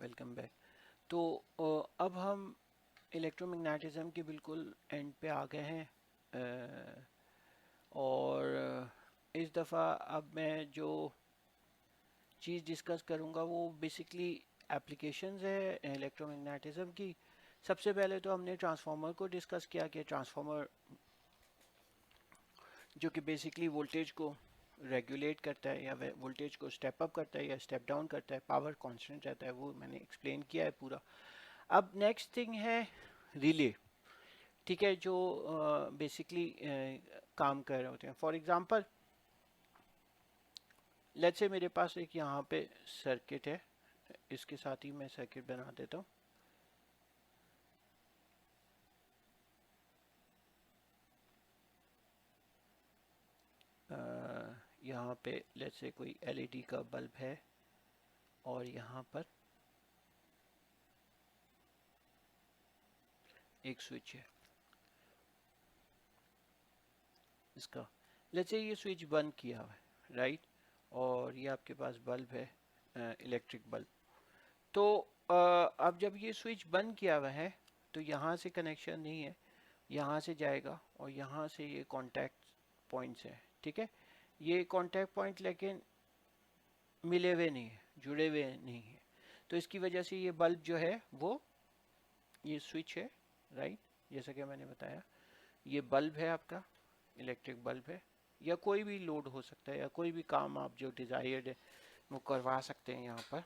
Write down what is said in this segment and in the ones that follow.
Welcome back. तो अब हम इलेक्ट्रोमैग्नेटिज्म के बिल्कुल एंड पे आ गए हैं। और इस दफ़ा अब मैं जो चीज़ डिस्कस करूँगा वो बेसिकली एप्लीकेशंस है इलेक्ट्रोमैग्नेटिज्म की। सबसे पहले तो हमने ट्रांसफार्मर को डिस्कस किया कि ट्रांसफार्मर जो कि बेसिकली वोल्टेज को रेगुलेट करता है या वोल्टेज को स्टेप अप करता है या स्टेप डाउन करता है, पावर कांस्टेंट रहता है, वो मैंने एक्सप्लेन किया है पूरा। अब नेक्स्ट थिंग है रिले, ठीक है, जो बेसिकली काम कर रहे होते हैं। फॉर एग्जांपल लेट्स से मेरे पास एक यहाँ पे सर्किट है, इसके साथ ही मैं सर्किट बना देता हूँ। यहाँ पे लेट्स से कोई एलईडी का बल्ब है और यहाँ पर एक स्विच है इसका। लेट्स से ये स्विच बंद किया हुआ है, राइट, और ये आपके पास बल्ब है, इलेक्ट्रिक बल्ब। तो अब जब ये स्विच बंद किया हुआ है तो यहाँ से कनेक्शन नहीं है, यहाँ से जाएगा और यहाँ से ये कॉन्टैक्ट पॉइंट्स है, ठीक है। ये कॉन्टैक्ट पॉइंट लेकिन मिले हुए नहीं है, जुड़े हुए नहीं है, तो इसकी वजह से ये बल्ब जो है वो, ये स्विच है, राइट, जैसा कि मैंने बताया ये बल्ब है आपका, इलेक्ट्रिक बल्ब है, या कोई भी लोड हो सकता है या कोई भी काम आप जो डिजायर्ड है वो करवा सकते हैं यहाँ पर।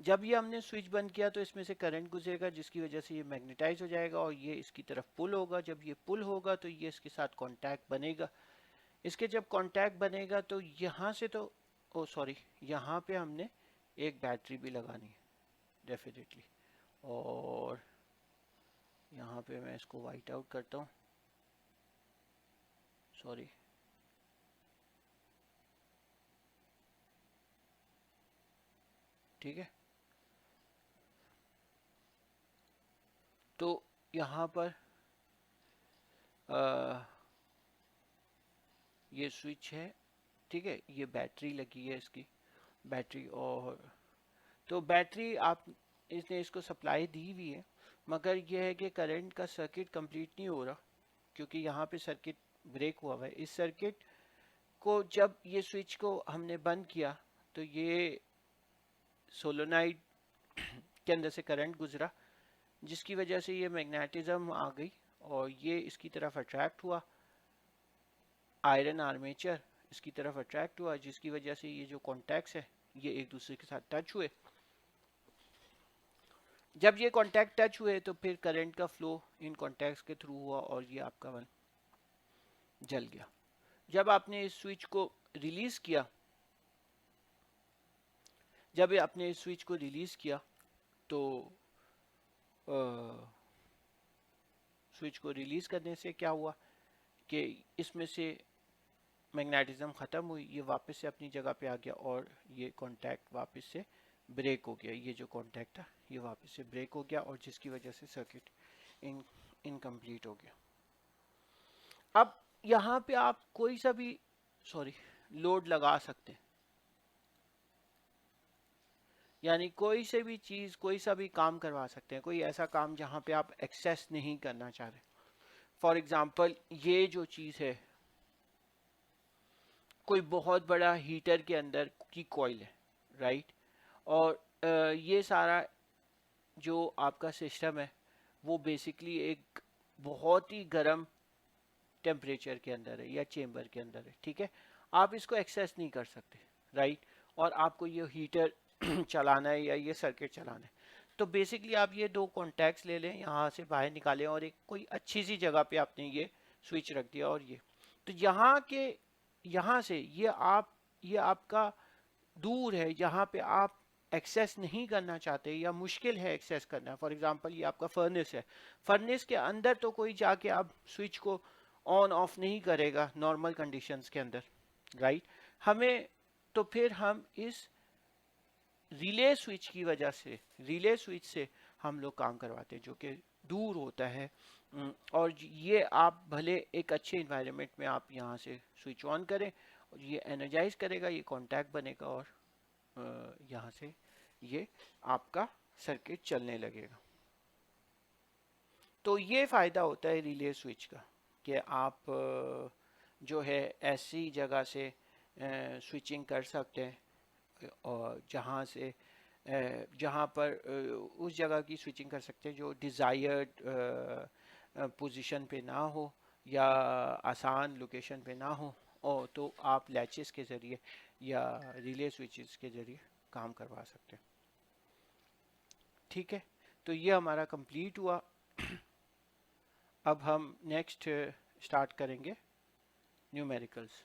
जब ये हमने स्विच बंद किया तो इसमें से करंट गुजरेगा जिसकी वजह से ये मैग्नेटाइज हो जाएगा और ये इसकी तरफ पुल होगा। जब ये पुल होगा तो ये इसके साथ कांटेक्ट बनेगा। इसके जब कांटेक्ट बनेगा तो यहाँ से तो ओ सॉरी, यहाँ पे हमने एक बैटरी भी लगानी है डेफिनेटली। और यहाँ पे मैं इसको वाइट आउट करता हूँ, सॉरी, ठीक है। तो यहाँ पर ये स्विच है, ठीक है, ये बैटरी लगी है इसकी, बैटरी। और तो बैटरी आप इसने इसको सप्लाई दी हुई है, मगर यह है कि करंट का सर्किट कंप्लीट नहीं हो रहा क्योंकि यहाँ पे सर्किट ब्रेक हुआ है। इस सर्किट को जब ये स्विच को हमने बंद किया तो ये सोलोनाइड के अंदर से करंट गुजरा जिसकी वजह से ये मैग्नेटिज्म आ गई और ये इसकी तरफ अट्रैक्ट हुआ, आयरन आर्मेचर इसकी तरफ अट्रैक्ट हुआ जिसकी वजह से ये जो कॉन्टैक्ट्स है ये एक दूसरे के साथ टच हुए। जब ये कॉन्टैक्ट टच हुए तो फिर करंट का फ्लो इन कॉन्टैक्ट्स के थ्रू हुआ और ये आपका वन जल गया। जब आपने इस स्विच को रिलीज किया, जब आपने इस स्विच को रिलीज किया तो स्विच को रिलीज करने से क्या हुआ कि इसमें से मैग्नेटिज्म ख़त्म हुई, ये वापस से अपनी जगह पे आ गया और ये कांटेक्ट वापस से ब्रेक हो गया। ये जो कांटेक्ट था ये वापस से ब्रेक हो गया और जिसकी वजह से सर्किट इनकम्प्लीट हो गया। अब यहाँ पे आप कोई सा भी सॉरी लोड लगा सकते हैं, यानी कोई से भी चीज़ कोई सा भी काम करवा सकते हैं, कोई ऐसा काम जहाँ पे आप एक्सेस नहीं करना चाह रहे। फॉर एग्जांपल ये जो चीज़ है कोई बहुत बड़ा हीटर के अंदर की कॉइल है, राइट, और ये सारा जो आपका सिस्टम है वो बेसिकली एक बहुत ही गर्म टेम्परेचर के अंदर है या चेम्बर के अंदर है, ठीक है। आप इसको एक्सेस नहीं कर सकते, राइट, और आपको ये हीटर चलाना है या ये सर्किट चलाना है। तो बेसिकली आप ये दो कॉन्टैक्ट्स ले लें, यहाँ से बाहर निकालें और एक कोई अच्छी सी जगह पे आपने ये स्विच रख दिया और ये तो यहाँ से ये आपका दूर है, यहाँ पे आप एक्सेस नहीं करना चाहते या मुश्किल है एक्सेस करना। फॉर एग्जांपल ये आपका फर्नेस है, फर्नेस के अंदर तो कोई जाके आप स्विच को ऑन ऑफ नहीं करेगा नॉर्मल कंडीशंस के अंदर, राइट। हमें तो फिर हम इस रिले स्विच की वजह से, रिले स्विच से हम लोग काम करवाते हैं जो कि दूर होता है। और ये आप भले एक अच्छे इन्वायरमेंट में आप यहाँ से स्विच ऑन करें और ये एनर्जाइज करेगा, ये कांटेक्ट बनेगा और यहाँ से ये आपका सर्किट चलने लगेगा। तो ये फ़ायदा होता है रिले स्विच का कि आप जो है ऐसी जगह से स्विचिंग कर सकते हैं और जहाँ पर उस जगह की स्विचिंग कर सकते हैं जो डिज़ायर्ड पोजीशन पे ना हो या आसान लोकेशन पे ना हो, और तो आप लैचेस के ज़रिए या रिले स्विचेस के ज़रिए काम करवा सकते हैं। ठीक है, तो ये हमारा कंप्लीट हुआ। अब हम नेक्स्ट स्टार्ट करेंगे न्यूमेरिकल्स।